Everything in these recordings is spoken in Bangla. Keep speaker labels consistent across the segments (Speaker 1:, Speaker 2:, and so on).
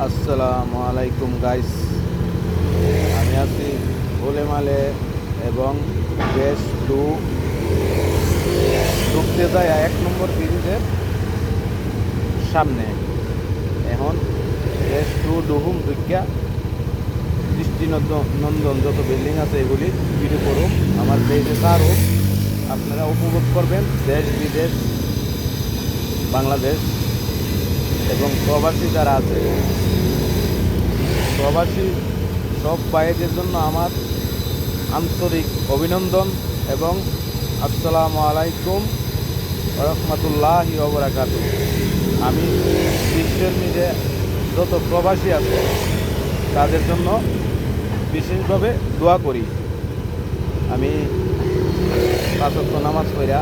Speaker 1: আসসালামু আলাইকুম গাইস, আমি আছি গোলেমালে এবং বেশ ঢুকতে যায় 1 নম্বর ব্রিজের সামনে। এখন বেশ ডুহুম ঢুকিয়া দৃষ্টিনন্দন যত বিল্ডিং আছে এগুলি ভিডিও করুন। আমার পেজে তারও আপনারা উপভোগ করবেন। দেশ বিদেশ, বাংলাদেশ এবং প্রবাসী যারা আছে, প্রবাসী সব ভাইদের জন্য আমার আন্তরিক অভিনন্দন এবং আসসালামু আলাইকুম রহমতুল্লাহি ওয়া বারাকাতুহু। আমি বিশ্বের মধ্যে যত প্রবাসী আছে তাদের জন্য বিশেষভাবে দোয়া করি। আমি 5 ওয়াক্ত নামাজ পড়া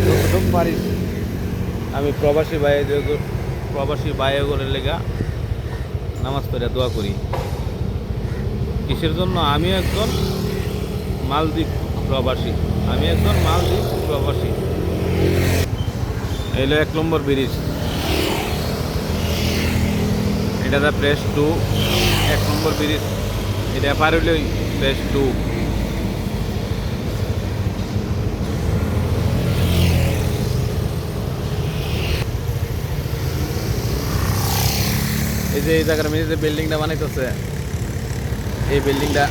Speaker 1: যতটুকু পারি আমি প্রবাসী ভাইয়ের লেগা নামাজ পড়া দোয়া করি। কিসের জন্য? আমি একজন মালদ্বীপ প্রবাসী। এলো 1 নম্বর ব্রিজ, এটা দা প্রেস 2। 1 নম্বর ব্রিজ এটা পার হইলেই প্রেস 2। এই যে এই জায়গার মধ্যে যে বিল্ডিংটা বানাইতেছে, এই বিল্ডিংটা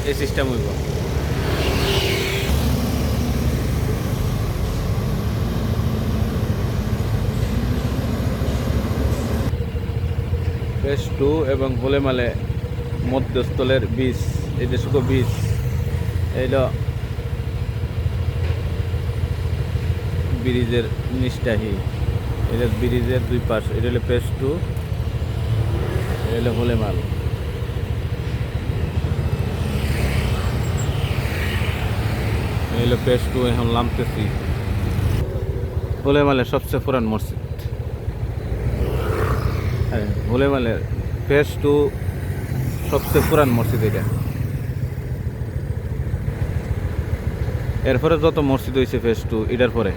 Speaker 1: এই সিস্টেম হইব। ফেজ 2 এবং গোলেমালে মধ্যস্থলের বীজ, এই যে শুধু বীজ এইল ব্রিজের নিচটাহি, এটা ব্রিজের 2 পাশ। এটা হলো ফেজ 2, এটা হলো গোলেমাল। এই হলো ফেজ 2। এখন নামতেছি গোলেমালের সবচেয়ে পুরান মসজিদ। হ্যাঁ, গোলেমালের ফেজ 2 সবচেয়ে পুরান মসজিদ এটা। এরপরে যত মসজিদ হয়েছে ফেজ 2 এটার পরে